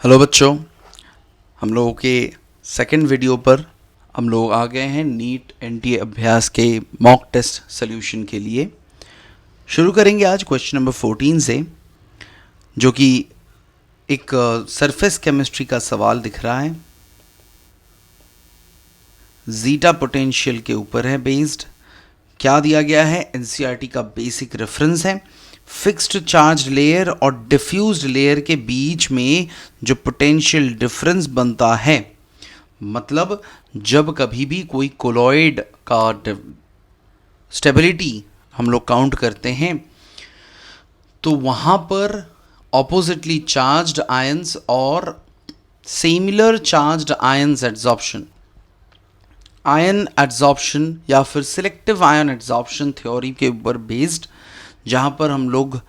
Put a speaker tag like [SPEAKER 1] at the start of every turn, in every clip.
[SPEAKER 1] Hello बच्चों, हम लोगों के सेकंड वीडियो पर हम लोग आ गए हैं नीट एनटीए अभ्यास के मॉक टेस्ट सॉल्यूशन के लिए। शुरू करेंगे आज क्वेश्चन नंबर 14 से, जो कि एक सरफेस केमिस्ट्री का सवाल दिख रहा है। जीटा पोटेंशियल के ऊपर है बेस्ड। क्या दिया गया है? एनसीईआरटी का बेसिक रेफरेंस है। फिक्स्ड चार्ज लेयर और डिफ्यूज्ड लेयर के बीच में जो पोटेंशियल डिफरेंस बनता है, मतलब जब कभी भी कोई कोलॉइड का स्टेबिलिटी हम लोग काउंट करते हैं तो वहाँ पर ऑपोजिटली चार्ज्ड आयंस और similar charged ions adsorption, ion adsorption या फिर सिलेक्टिव आयन एड्सॉर्प्शन थ्योरी के ऊपर बेस्ड, जहाँ पर हम लोग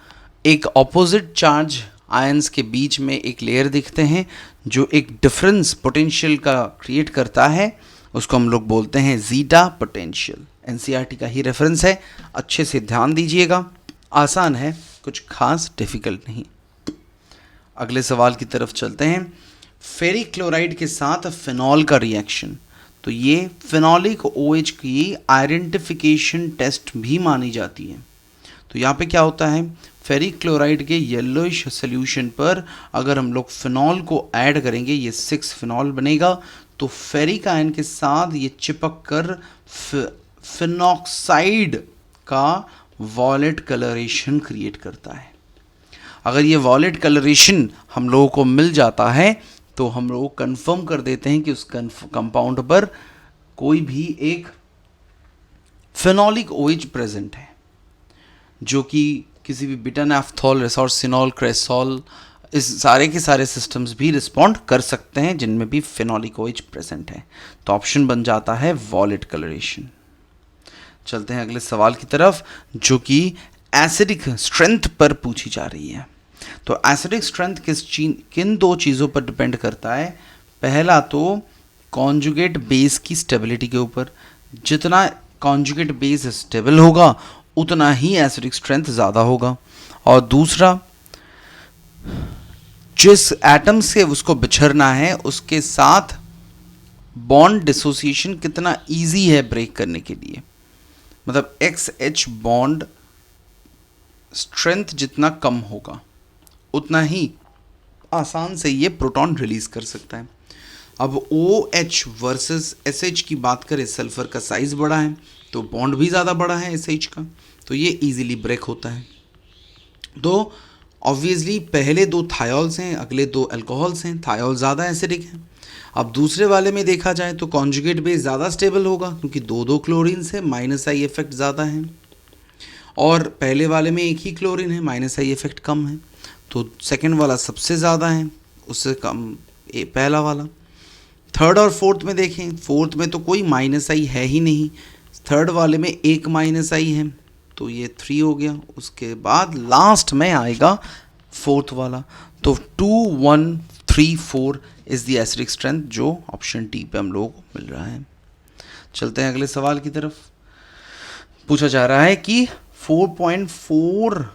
[SPEAKER 1] एक ऑपोजिट चार्ज आयंस के बीच में एक लेयर देखते हैं जो एक डिफरेंस पोटेंशियल का क्रिएट करता है, उसको हम लोग बोलते हैं जीटा पोटेंशियल। एनसीईआरटी का ही रेफरेंस है, अच्छे से ध्यान दीजिएगा। आसान है, कुछ खास डिफिकल्ट नहीं। अगले सवाल की तरफ चलते हैं। फेरिक क्लोराइड के साथ फिनॉल का रिएक्शन, तो ये फिनॉलिक OH की आइडेंटिफिकेशन टेस्ट भी मानी जाती है। तो यहाँ पे क्या होता है, फेरिक क्लोराइड के येलोइश सोल्यूशन पर अगर हम लोग फिनॉल को ऐड करेंगे, ये 6 फिनॉल बनेगा, तो फेरिक आयन के साथ ये चिपक कर फिनॉक्साइड का वॉलेट कलरेशन क्रिएट करता है। अगर ये वॉलेट कलरेशन हम लोगों को मिल जाता है तो हम लोग कंफर्म कर देते हैं कि उस कंपाउंड पर कोई भी एक फिनॉलिक OH प्रेजेंट है, जो कि किसी भी बिटानैफ्थॉल, रेसोर्सिनॉल, क्रेसॉल, इस सारे के सारे सिस्टम्स भी रिस्पॉन्ड कर सकते हैं जिनमें भी फिनॉलिक OH प्रेजेंट है। तो ऑप्शन बन जाता है वॉलेट कलरेशन। चलते हैं अगले सवाल की तरफ, जो कि एसिडिक स्ट्रेंथ पर पूछी जा रही है। तो एसिडिक स्ट्रेंथ किन दो चीज़ों पर डिपेंड करता है? पहला तो कॉन्जुगेट बेस की स्टेबिलिटी के ऊपर। जितना कॉन्जुगेट बेस स्टेबल होगा उतना ही एसिडिक स्ट्रेंथ ज़्यादा होगा। और दूसरा, जिस एटम से उसको बिछड़ना है उसके साथ बॉन्ड डिसोसिएशन कितना इजी है ब्रेक करने के लिए। मतलब XH बॉन्ड स्ट्रेंथ जितना कम होगा उतना ही आसान से ये प्रोटॉन रिलीज कर सकता है। अब OH वर्सेस SH की बात करें, सल्फर का साइज बड़ा है तो बॉन्ड भी ज़्यादा बड़ा है SH का, तो ये इजीली ब्रेक होता है। तो ऑब्वियसली पहले 2 थायोल्स हैं, अगले 2 अल्कोहल्स हैं। थायोल ज़्यादा एसिडिक है। अब दूसरे वाले में देखा जाए तो कॉन्जुगेट बेस ज़्यादा स्टेबल होगा क्योंकि 2 क्लोरीन्स है, -I इफेक्ट ज़्यादा है। और पहले वाले में एक ही क्लोरीन है, -I इफेक्ट कम है। तो सेकंड वाला सबसे ज़्यादा है, उससे कम पहला वाला। थर्ड और फोर्थ में देखें, फोर्थ में तो कोई -I है ही नहीं, थर्ड वाले में एक -I है, तो ये 3 हो गया। उसके बाद लास्ट में आएगा फोर्थ वाला। तो 2, 1, 3, 4 इज़ द एसिडिक स्ट्रेंथ, जो ऑप्शन टी पे हम लोगों को मिल रहा है। चलते हैं अगले सवाल की तरफ। पूछा जा रहा है कि 4.4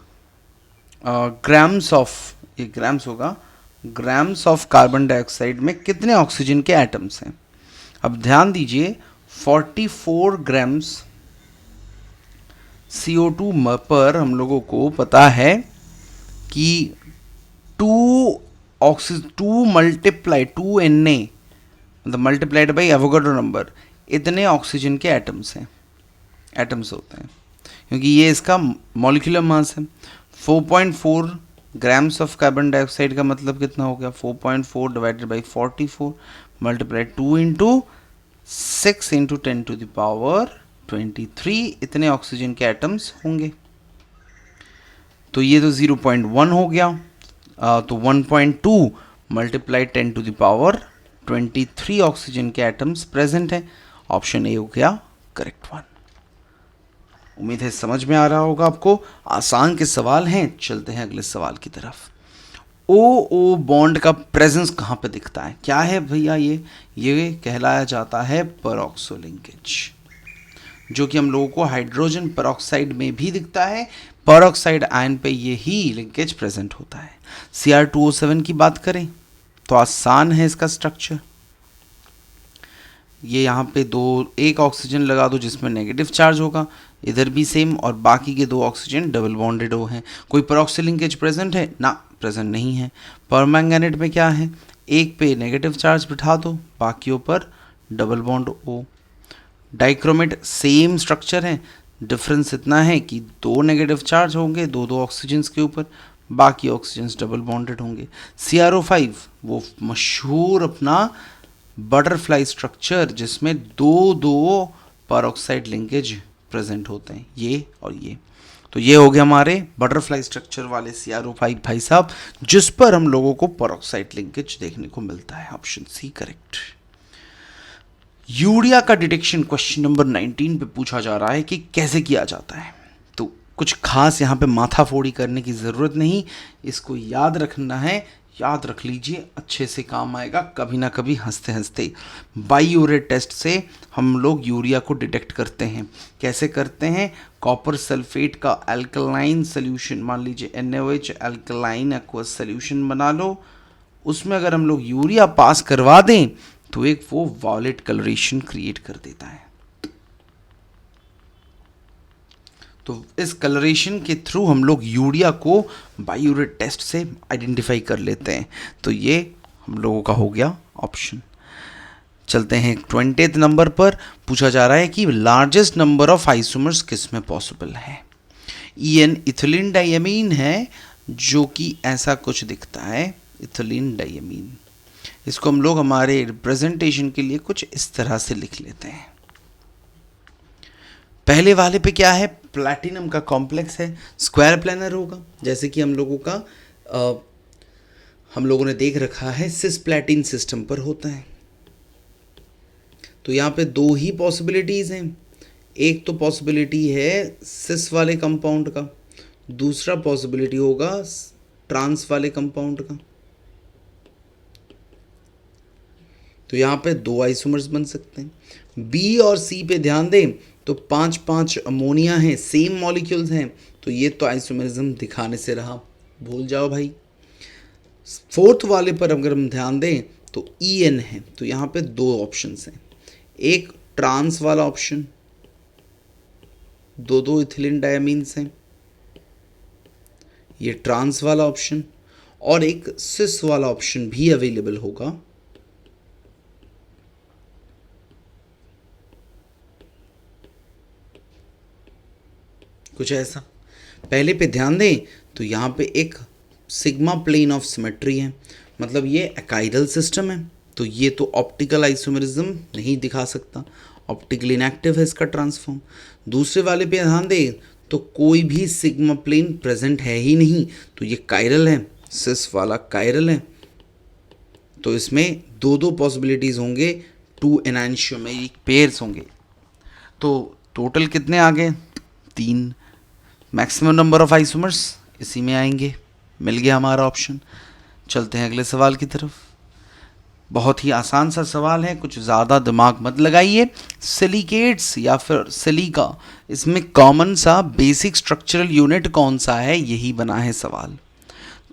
[SPEAKER 1] ग्राम्स ऑफ, ये ग्राम्स होगा, ग्राम्स ऑफ कार्बन डाइऑक्साइड में कितने ऑक्सीजन के एटम्स हैं? अब ध्यान दीजिए, 44 ग्राम्स CO2 पर हम लोगों को पता है कि 2 Na मतलब मल्टीप्लाइड बाई एवोगाड्रो नंबर, इतने ऑक्सीजन के एटम्स होते हैं, क्योंकि ये इसका मॉलिक्यूलर मास है। 4.4 ग्राम्स ऑफ कार्बन डाइऑक्साइड का मतलब कितना हो गया? 4.4 divided by 44 multiplied 2 into 6 into 10 to the power 23, इतने ऑक्सीजन के एटम्स होंगे। तो ये तो 0.1 हो गया। तो 1.2 multiplied 10 to the power 23 oxygen के एटम्स प्रेजेंट हैं। ऑप्शन ए हो गया करेक्ट वन। उम्मीद है समझ में आ रहा होगा आपको। आसान के सवाल हैं। चलते हैं अगले सवाल की तरफ। OO बॉन्ड का प्रेजेंस कहाँ पे दिखता है? क्या है भैया ये कहलाया जाता है पेरोक्सो लिंकेज, जो कि हम लोगों को हाइड्रोजन पेरोक्साइड में भी दिखता है। पेरोक्साइड आयन पे यही लिंकेज प्रेजेंट होता है। Cr2O7 की बात करें तो आसान है इसका स्ट्रक्चर। ये यहाँ पे एक ऑक्सीजन लगा दो जिसमें नेगेटिव चार्ज होगा, इधर भी सेम, और बाकी के 2 ऑक्सीजन डबल बॉन्डेड हो हैं। कोई पेरोक्सी लिंकेज प्रेजेंट है ना? प्रेजेंट नहीं है। परमैंगनेट में क्या है, एक पे नेगेटिव चार्ज बिठा दो, बाकियों पर double bond O। Dichromate same structure है, डिफरेंस इतना है कि 2 नेगेटिव चार्ज होंगे 2 ऑक्सीजन्स के ऊपर, बाकी ऑक्सीजन्स डबल बॉन्डेड होंगे। CrO5 वो मशहूर अपना बटरफ्लाई स्ट्रक्चर जिसमें 2 पेरोक्साइड लिंकेज प्रेजेंट होते हैं, ये और ये। तो ये हो गया हमारे बटरफ्लाई स्ट्रक्चर वाले CrO5 भाई साहब, जिस पर हम लोगों को पेरोक्साइड लिंकेज देखने को मिलता है। Option C correct. यूरिया का डिटेक्शन क्वेश्चन नंबर 19 पे पूछा जा रहा है कि कैसे किया जाता है। तो कुछ खास यहाँ पे माथाफोड़ी करने की ज़रूरत नहीं, इसको याद रखना है, याद रख लीजिए, अच्छे से काम आएगा कभी ना कभी हंसते हंसते। बाईयूरेट टेस्ट से हम लोग यूरिया को डिटेक्ट करते हैं। कैसे करते हैं? कॉपर सल्फेट का अल्कलाइन सोल्यूशन, मान लीजिए NaOH अल्कलाइन एक्वस सोल्यूशन बना लो, उसमें अगर हम लोग यूरिया पास करवा दें तो एक वो वॉयलेट कलरेशन क्रिएट कर देता है। तो इस कलरेशन के थ्रू हम लोग यूरिया को बाईयूरेट टेस्ट से आइडेंटिफाई कर लेते हैं। तो ये हम लोगों का हो गया ऑप्शन। चलते हैं 20th नंबर पर। पूछा जा रहा है कि लार्जेस्ट नंबर ऑफ आइसोमर्स किस में पॉसिबल है। EN इथिलीन डाइमीन है, जो कि ऐसा कुछ दिखता है, इथिलीन डाइमीन। इसको हम लोग हमारे रिप्रेजेंटेशन के लिए कुछ इस तरह से लिख लेते हैं। पहले वाले पे क्या है, प्लैटिनम का कॉम्प्लेक्स है, स्क्वायर प्लेनर होगा, जैसे कि हम लोगों ने देख रखा है सिस्प्लैटिन सिस्टम पर होता है। तो यहाँ पे 2 ही पॉसिबिलिटीज़ हैं। एक तो पॉसिबिलिटी है सिस वाले कंपाउंड का, दूसरा पॉसिबिलिटी होगा ट्रांस वाले कंपाउंड का। तो यहाँ पे 2 आइसोमर्स बन सकते हैं। बी और सी पे ध्यान दें तो 5 अमोनिया हैं, सेम मॉलिक्यूल्स हैं, तो ये तो आइसोमरिज्म दिखाने से रहा, भूल जाओ भाई। 4th वाले पर अगर हम ध्यान दें तो EN है, तो यहाँ पे 2 ऑप्शंस हैं। एक ट्रांस वाला ऑप्शन, 2 इथिलीन डायमीन्स हैं, ये ट्रांस वाला ऑप्शन, और एक सिस वाला ऑप्शन भी अवेलेबल होगा। कुछ ऐसा। पहले पे ध्यान दें तो यहाँ पे एक सिग्मा प्लेन ऑफ सिमेट्री है, मतलब ये एकाइडल सिस्टम है, तो ये तो ऑप्टिकल आइसोमेरिज्म नहीं दिखा सकता, ऑप्टिकल इनएक्टिव है इसका ट्रांसफॉर्म। दूसरे वाले पे ध्यान दें तो कोई भी सिग्मा प्लेन प्रेजेंट है ही नहीं, तो ये कायरल है, सिस वाला कायरल है। तो इसमें 2 पॉसिबिलिटीज़ होंगे, 2 एनांशियोमेरिक पेयर्स होंगे। तो टोटल कितने आ गए? 3। मैक्सिमम नंबर ऑफ आइसोमर्स इसी में आएंगे, मिल गया हमारा ऑप्शन। चलते हैं अगले सवाल की तरफ। बहुत ही आसान सा सवाल है, कुछ ज़्यादा दिमाग मत लगाइए। सिलिकेट्स या फिर सिलिका, इसमें कॉमन सा बेसिक स्ट्रक्चरल यूनिट कौन सा है, यही बना है सवाल।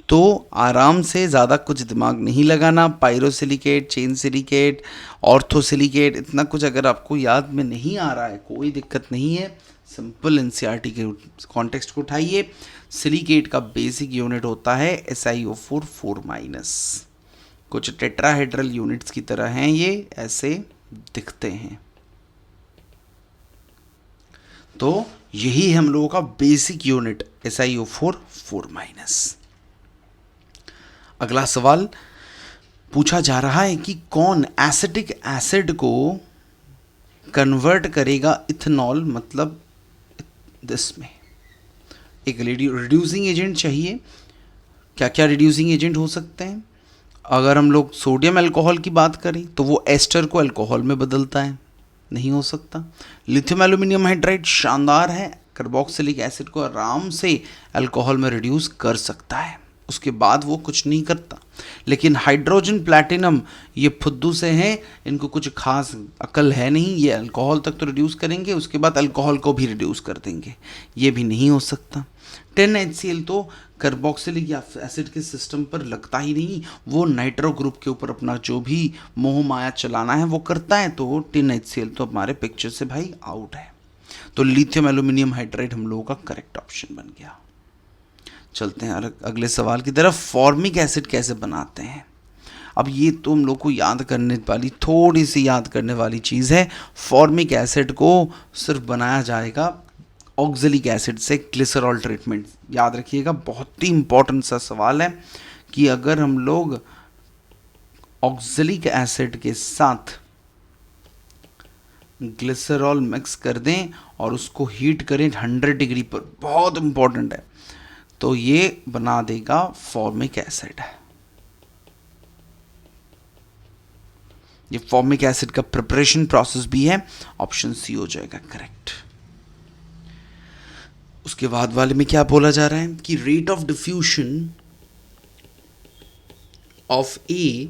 [SPEAKER 1] तो आराम से, ज़्यादा कुछ दिमाग नहीं लगाना। पायरोसिलिकेट, चेन सिलिकेट, ऑर्थोसिलिकेट, इतना कुछ अगर आपको याद में नहीं आ रहा है कोई दिक्कत नहीं है, सिंपल NCERT के कॉन्टेक्स्ट को उठाइए। सिलिकेट का बेसिक यूनिट होता है SiO4 4-। कुछ टेट्राहेड्रल यूनिट्स की तरह हैं, ये ऐसे दिखते हैं। तो यही हम लोगों का बेसिक यूनिट SiO4 4-। अगला सवाल पूछा जा रहा है कि कौन एसिटिक एसिड को कन्वर्ट करेगा इथेनॉल, मतलब इसमें एक रिड्यूसिंग एजेंट चाहिए। क्या क्या रिड्यूसिंग एजेंट हो सकते हैं? अगर हम लोग सोडियम अल्कोहल की बात करें तो वो एस्टर को अल्कोहल में बदलता है, नहीं हो सकता। लिथियम एल्यूमिनियम हाइड्राइड शानदार है, कार्बोक्सिलिक एसिड को आराम से अल्कोहल में रिड्यूस कर सकता है, उसके बाद वो कुछ नहीं करता। लेकिन हाइड्रोजन प्लैटिनम ये फुद्दू से हैं, इनको कुछ खास अकल है नहीं, ये अल्कोहल तक तो रिड्यूस करेंगे, उसके बाद अल्कोहल को भी रिड्यूस कर देंगे, ये भी नहीं हो सकता। 10HCl तो कार्बोक्सिलिक एसिड के सिस्टम पर लगता ही नहीं, वो नाइट्रो ग्रुप के ऊपर अपना जो भी मोह माया चलाना है वो करता है, तो 10HCl तो हमारे पिक्चर से भाई आउट है। तो लिथियम एल्यूमिनियम हाइड्राइड हम लोगों का करेक्ट ऑप्शन बन गया। चलते हैं अगले सवाल की तरफ। फॉर्मिक एसिड कैसे बनाते हैं? अब ये तो हम लोग को याद करने वाली, थोड़ी सी याद करने वाली चीज़ है। फॉर्मिक एसिड को सिर्फ बनाया जाएगा ऑक्जेलिक एसिड से, ग्लिसरॉल ट्रीटमेंट। याद रखिएगा, बहुत ही इंपॉर्टेंट सा सवाल है कि अगर हम लोग ऑक्जेलिक एसिड के साथ ग्लिसरॉल मिक्स कर दें और उसको हीट करें 100 डिग्री पर, बहुत इंपॉर्टेंट है, तो ये बना देगा फॉर्मिक एसिड। ये फॉर्मिक एसिड का प्रिपरेशन प्रोसेस भी है, ऑप्शन सी हो जाएगा करेक्ट। उसके बाद वाले में क्या बोला जा रहा है कि रेट ऑफ डिफ्यूजन ऑफ ए,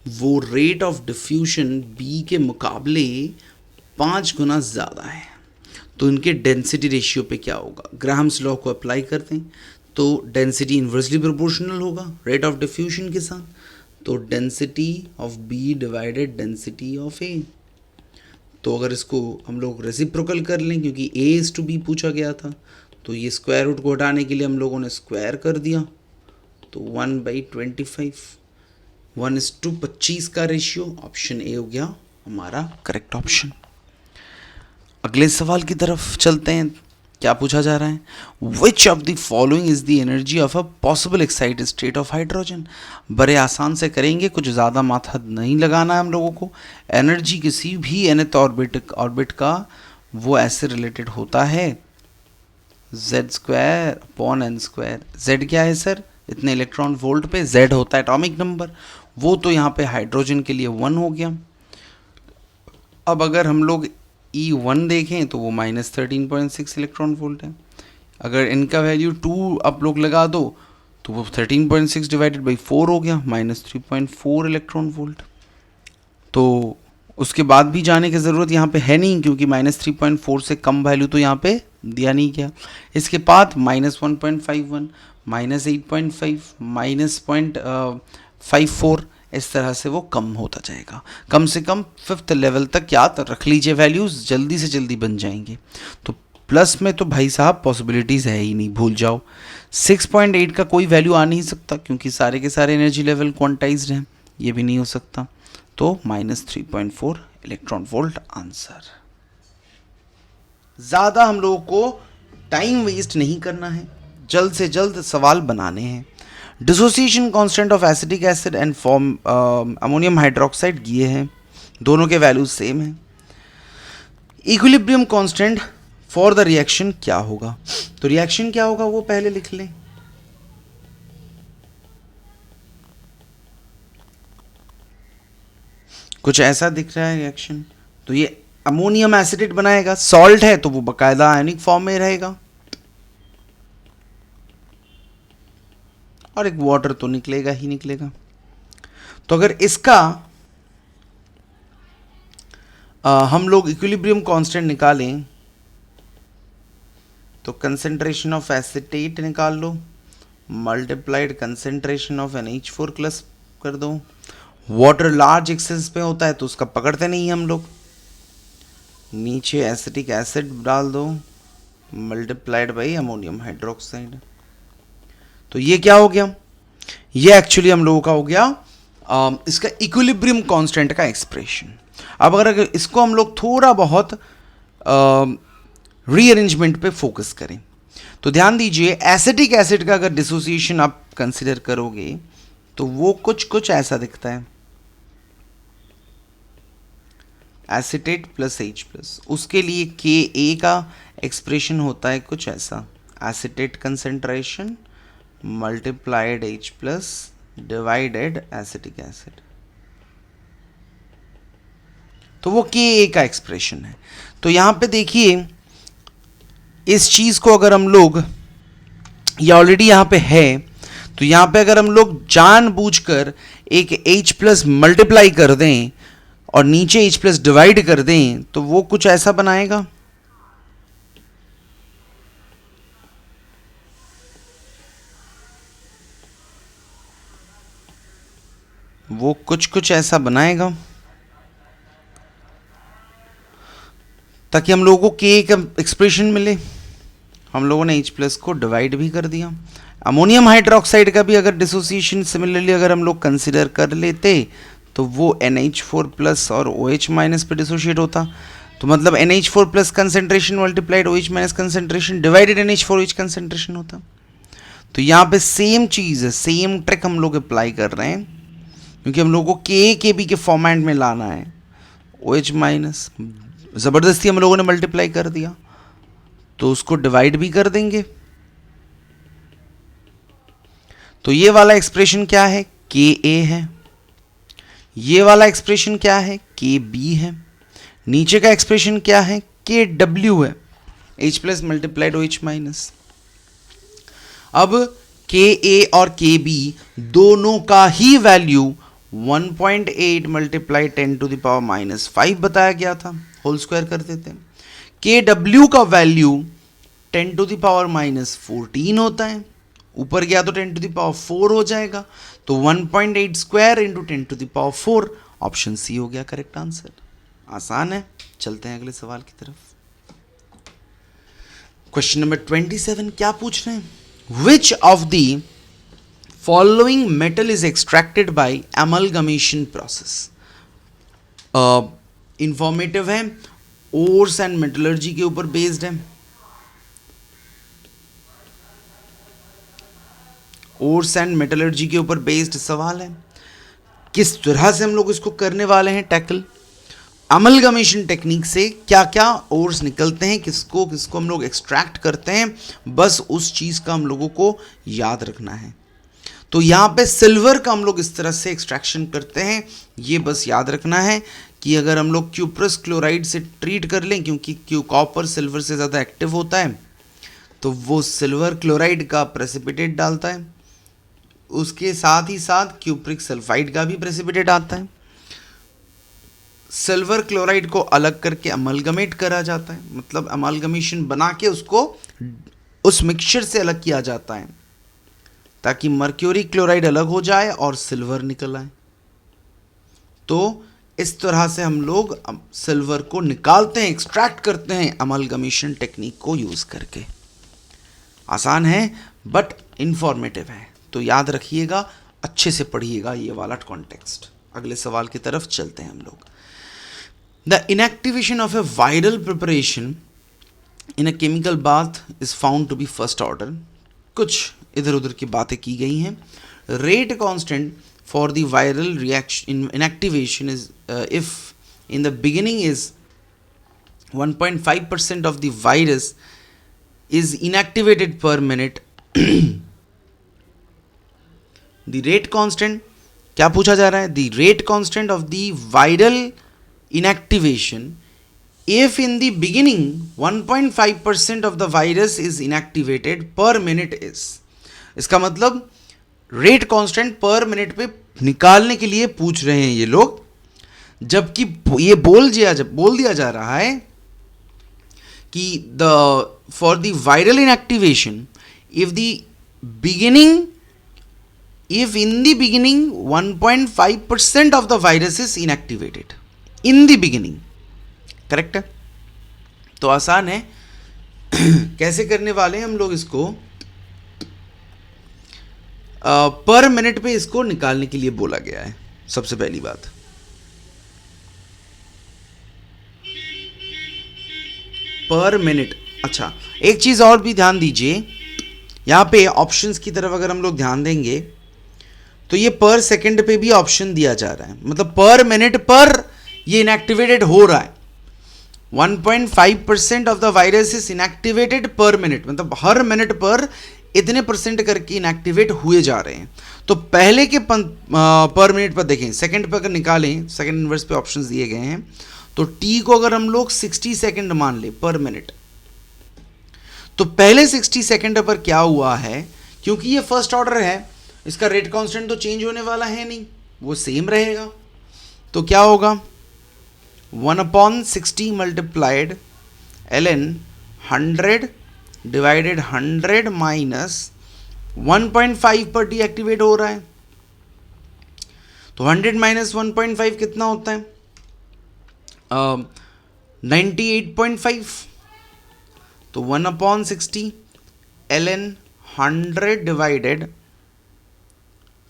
[SPEAKER 1] वो रेट ऑफ डिफ्यूजन बी के मुकाबले 5 गुना ज़्यादा है, तो इनके डेंसिटी रेशियो पे क्या होगा? ग्राहम्स लॉ को अप्लाई करते हैं तो डेंसिटी इन्वर्सली प्रोपोर्शनल होगा रेट ऑफ डिफ्यूजन के साथ, तो density of B divided density of A. तो अगर इसको हम लोग रेसिप्रोकल कर लें, क्योंकि ए इज टू बी पूछा गया था, तो ये स्क्वायर रूट को हटाने के लिए हम लोगों ने स्क्वायर कर दिया, तो 1/25, 1:25 का रेशियो, ऑप्शन ए हो गया हमारा करेक्ट ऑप्शन। अगले सवाल की तरफ चलते हैं। क्या पूछा जा रहा है? Which of the following is the energy of a possible excited state of hydrogen? बड़े आसान से करेंगे, कुछ ज़्यादा माथा नहीं लगाना है हम लोगों को। एनर्जी किसी भी nth ऑर्बिट का वो ऐसे रिलेटेड होता है z²/n²। z क्या है सर? इतने इलेक्ट्रॉन वोल्ट पे। z होता है एटॉमिक नंबर, वो तो यहाँ पे हाइड्रोजन के लिए 1 हो गया। अब अगर हम लोग E1 देखें तो वो -13.6 इलेक्ट्रॉन वोल्ट है। अगर इनका वैल्यू 2 आप लोग लगा दो तो वो 13.6 डिवाइडेड बाई 4 हो गया, -3.4 इलेक्ट्रॉन वोल्ट। तो उसके बाद भी जाने की ज़रूरत यहाँ पे है नहीं, क्योंकि -3.4 से कम वैल्यू तो यहाँ पे दिया नहीं गया। इसके बाद -1.51, -8.5, -0.54, इस तरह से वो कम होता जाएगा। कम से कम 5th लेवल तक याद रख लीजिए, वैल्यूज़ जल्दी से जल्दी बन जाएंगे। तो प्लस में तो भाई साहब पॉसिबिलिटीज़ है ही नहीं, भूल जाओ। 6.8 का कोई वैल्यू आ नहीं सकता, क्योंकि सारे के सारे एनर्जी लेवल क्वांटाइज्ड हैं, ये भी नहीं हो सकता। तो -3.4 इलेक्ट्रॉन वोल्ट आंसर। ज़्यादा हम लोगों को टाइम वेस्ट नहीं करना है, जल्द से जल्द सवाल बनाने हैं। Dissociation constant of acetic acid and form ammonium hydroxide ये हैं, दोनों के वैल्यूज सेम हैं। Equilibrium constant for the reaction क्या होगा? तो रिएक्शन क्या होगा वो पहले लिख लें। कुछ ऐसा दिख रहा है रिएक्शन, तो ये अमोनियम एसिडेट बनाएगा, सॉल्ट है तो वो बकायदा आयनिक फॉर्म में रहेगा, और एक वाटर तो निकलेगा ही निकलेगा। तो अगर इसका हम लोग इक्विलिब्रियम कांस्टेंट निकालें तो कंसेंट्रेशन ऑफ एसिटेट निकाल लो, multiplied concentration of NH4 plus कर दो। वाटर लार्ज एक्सेस पे होता है तो उसका पकड़ते नहीं हम लोग, नीचे एसिटिक एसिड डाल दो, मल्टीप्लाइड बाई अमोनियम हाइड्रोक्साइड। तो ये क्या हो गया? ये एक्चुअली हम लोगों का हो गया इसका इक्विलिब्रियम कांस्टेंट का एक्सप्रेशन। अब अगर इसको हम लोग थोड़ा बहुत रीअरेंजमेंट पे फोकस करें तो ध्यान दीजिए, एसिटिक एसिड का अगर डिसोसिएशन आप कंसिडर करोगे तो वो कुछ ऐसा दिखता है, एसिटेट प्लस H प्लस। उसके लिए Ka का एक्सप्रेशन होता है कुछ ऐसा, acetate concentration multiplied H plus divided acetic acid, तो वो Ka का एक्सप्रेशन है। तो यहाँ पे देखिए, इस चीज़ को अगर हम लोग, ये ऑलरेडी यहाँ पे है, तो यहाँ पे अगर हम लोग जानबूझकर एक H प्लस मल्टीप्लाई कर दें और नीचे H प्लस डिवाइड कर दें तो वो कुछ ऐसा बनाएगा। वो कुछ कुछ ऐसा बनाएगा ताकि हम लोगों को के का एक्सप्रेशन मिले। हम लोगों ने H प्लस को डिवाइड भी कर दिया। अमोनियम हाइड्रोक्साइड का भी अगर डिसोसिएशन सिमिलरली अगर हम लोग कंसिडर कर लेते तो वो NH4 प्लस और OH माइनस पे डिसोशिएट होता। तो मतलब NH4 plus concentration multiplied OH minus concentration divided NH4OH concentration होता। तो यहाँ पे सेम चीज़ है, सेम ट्रिक हम लोग अप्लाई कर रहे हैं, क्योंकि हम लोग को के बी के फॉर्मेट में लाना है। OH माइनस ज़बरदस्ती हम लोगों ने मल्टीप्लाई कर दिया, तो उसको डिवाइड भी कर देंगे। तो ये वाला एक्सप्रेशन क्या है, Ka है। ये वाला एक्सप्रेशन क्या है, Kb है। नीचे का एक्सप्रेशन क्या है, Kw है, H plus multiplied OH minus. अब Ka और Kb दोनों का ही value 1.8 multiply 10 to the power minus 5 बताया गया था, होल स्क्वायर कर देते हैं। Kw का value 10 to the power minus 14 होता है, ऊपर गया तो 10 टू द पावर 4 हो जाएगा, तो 1.8 square into 10 to the power 4, option C हो गया करेक्ट आंसर। आसान है, चलते हैं अगले सवाल की तरफ। क्वेश्चन नंबर 27 क्या पूछ रहे हैं, which of the following metal is extracted bye amalgamation process. Informative है, ओर्स एंड मेटलर्जी के ऊपर बेस्ड है। ओर्स एंड मेटलर्जी के ऊपर बेस्ड सवाल है। किस तरह से हम लोग इसको करने वाले हैं टैकल, अमलगमेशन टेक्निक से क्या क्या ओर्स निकलते हैं, किसको किसको हम लोग एक्सट्रैक्ट करते हैं, बस उस चीज़ का हम लोगों को याद रखना है। तो यहाँ पे सिल्वर का हम लोग इस तरह से एक्सट्रैक्शन करते हैं, ये बस याद रखना है कि अगर हम लोग क्यूप्रस क्लोराइड से ट्रीट कर लें, क्योंकि कॉपर सिल्वर से ज़्यादा एक्टिव होता है, तो वो सिल्वर क्लोराइड का प्रेसिपिटेट डालता है, उसके साथ ही साथ क्यूप्रिक सल्फाइड का भी प्रेसिपिटेट आता है। सिल्वर क्लोराइड को अलग करके अमलगमेट करा जाता है, मतलब अमलगमेशन बना के उसको उस मिक्सचर से अलग किया जाता है, ताकि मर्क्यूरी क्लोराइड अलग हो जाए और सिल्वर निकल आए। तो इस तरह से हम लोग सिल्वर को निकालते हैं, एक्सट्रैक्ट करते हैं अमलगमेशन टेक्निक को यूज़ करके। आसान है बट इंफॉर्मेटिव है, तो याद रखिएगा, अच्छे से पढ़िएगा ये वाला कॉन्टेक्स्ट। अगले सवाल की तरफ चलते हैं हम लोग। The inactivation of a viral preparation in a chemical bath is found to be first order. कुछ इधर उधर की बातें की गई हैं। Rate constant for the viral reaction inactivation is if in the beginning is 1.5% of the virus is inactivated per minute. The rate constant क्या पूछा जा रहा है, the rate constant of the viral inactivation if in the beginning 1.5% of the virus is inactivated per minute is, इसका मतलब rate constant पर minute पे निकालने के लिए पूछ रहे हैं ये लोग, जबकि ये बोल दिया जा रहा है कि for the viral inactivation if in the beginning 1.5% of the virus is inactivated in the beginning, correct है। तो आसान है कैसे करने वाले हैं हम लोग इसको, पर मिनट पे इसको निकालने के लिए बोला गया है। सबसे पहली बात, पर मिनट। अच्छा, एक चीज़ और भी ध्यान दीजिए, यहाँ पे ऑप्शंस की तरफ अगर हम लोग ध्यान देंगे तो ये पर सेकंड पे भी ऑप्शन दिया जा रहा है, मतलब पर मिनट पर ये इनएक्टिवेटेड हो रहा है। 1.5% of the virus is inactivated पर मिनट, मतलब हर मिनट पर इतने परसेंट करके इनएक्टिवेट हुए जा रहे हैं। तो पहले के पर मिनट पर देखें, सेकंड पर अगर निकालें, सेकंड इनवर्स पे ऑप्शंस दिए गए हैं, तो टी को अगर हम लोग 60 सेकंड मान ले पर मिनट, तो पहले 60 सेकंड पर क्या हुआ है, क्योंकि ये फर्स्ट ऑर्डर है, इसका रेट कांस्टेंट तो चेंज होने वाला है नहीं, वो सेम रहेगा। तो क्या होगा, 1/60 मल्टीप्लाइड ln 100 डिवाइडेड 100 माइनस 1.5 पर डीएक्टिवेट हो रहा है। तो 100 माइनस 1.5 कितना होता है? 98.5। तो 1/60 ln 100 डिवाइडेड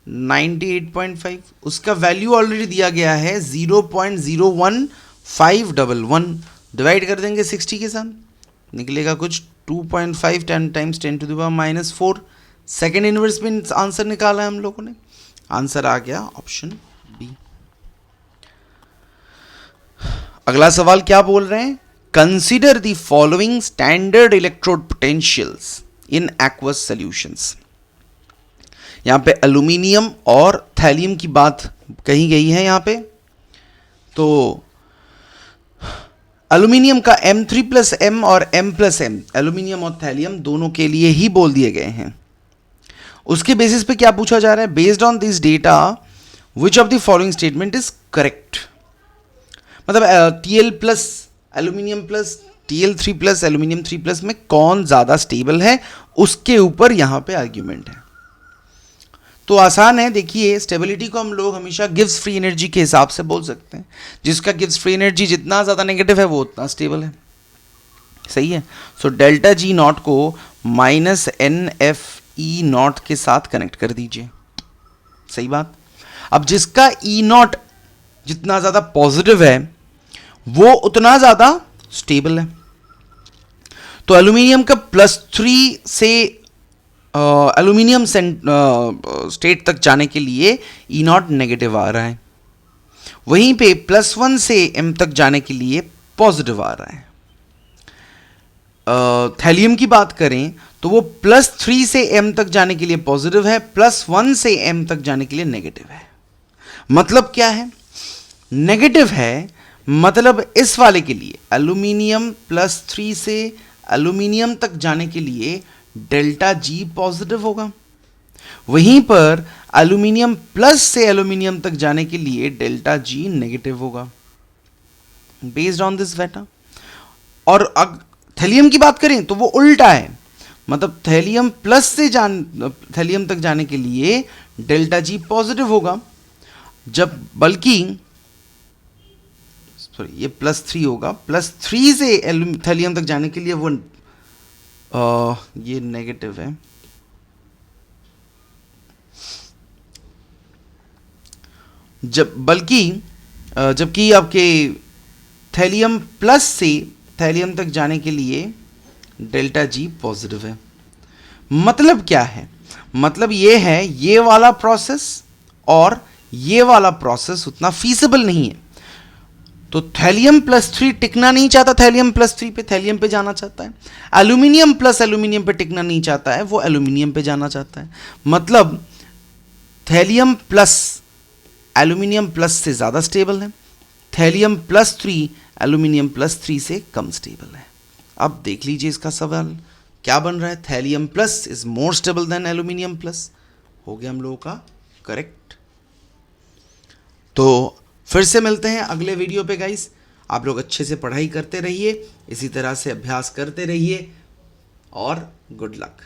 [SPEAKER 1] 98.5, उसका वैल्यू ऑलरेडी दिया गया है 0.01511। डिवाइड कर देंगे 60 के साथ, निकलेगा कुछ 2.5 10 times 10 to the power -4। Second inverse में आंसर निकाला है हम लोगों ने, आंसर आ गया ऑप्शन बी। अगला सवाल क्या बोल रहे हैं? Consider the following standard electrode potentials in aqueous solutions. यहां पे एल्यूमिनियम और थैलियम की बात कही गई है यहां पे। तो एल्यूमिनियम का M3+M और M+M, एल्यूमिनियम और थैलियम दोनों के लिए ही बोल दिए गए हैं। उसके बेसिस पे क्या पूछा जा रहा है? Based on this data which of the following statement is correct. मतलब Tl+ aluminium plus Tl3+ aluminium 3+ में कौन ज्यादा स्टेबल है, उसके ऊपर यहां पे आर्ग्यूमेंट है। तो आसान है, देखिए स्टेबिलिटी को हम लोग हमेशा गिव्स फ्री एनर्जी के हिसाब से बोल सकते हैं। जिसका गिव्स फ्री एनर्जी जितना ज़्यादा नेगेटिव है वो उतना स्टेबल है। सही है। सो डेल्टा जी नॉट को -NFE0 के साथ कनेक्ट कर दीजिए। सही बात। अब जिसका E0 जितना ज़्यादा पॉजिटिव है वो उतना ज़्यादा स्टेबल है। तो एल्यूमिनियम का +3 से एल्यूमिनियम स्टेट तक जाने के लिए E0 नेगेटिव आ रहा है, वहीं पे +1 से M तक जाने के लिए पॉजिटिव आ रहा है। थैलियम की बात करें तो वो +3 से M तक जाने के लिए पॉजिटिव है, +1 से M तक जाने के लिए नेगेटिव है। मतलब क्या है? नेगेटिव है, मतलब इस वाले के लिए एल्यूमिनियम +3 से एल्यूमिनियम तक जाने के लिए डेल्टा जी पॉजिटिव होगा, वहीं पर एल्यूमिनियम प्लस से एल्यूमिनियम तक जाने के लिए डेल्टा जी नेगेटिव होगा बेस्ड ऑन दिस डेटा। और थैलियम की बात करें तो वो उल्टा है, मतलब थैलियम प्लस से थैलियम तक जाने के लिए डेल्टा जी पॉजिटिव होगा, जब बल्कि सॉरी ये +3 होगा, +3 से थैलियम तक जाने के लिए वो ये नेगेटिव है। जबकि आपके थैलियम प्लस से थैलियम तक जाने के लिए डेल्टा जी पॉजिटिव है। मतलब क्या है? मतलब ये है ये वाला प्रोसेस और ये वाला प्रोसेस उतना फीसिबल नहीं है। तो थैलियम +3 टिकना नहीं चाहता थैलियम +3 पे, थैलियम पे जाना चाहता है। एल्यूमिनियम प्लस एल्यूमिनियम पे टिकना नहीं चाहता है, वो एल्यूमिनियम पे जाना चाहता है। मतलब थैलियम प्लस एल्यूमिनियम प्लस से ज़्यादा स्टेबल है, थैलियम +3 एल्यूमिनियम +3 से कम स्टेबल है। अब देख लीजिए इसका सवाल क्या बन रहा है। Thallium plus is more stable then aluminium plus. हो गया हम लोगों का करेक्ट। तो फिर से मिलते हैं अगले वीडियो पे गाइस। आप लोग अच्छे से पढ़ाई करते रहिए, इसी तरह से अभ्यास करते रहिए और गुड लक।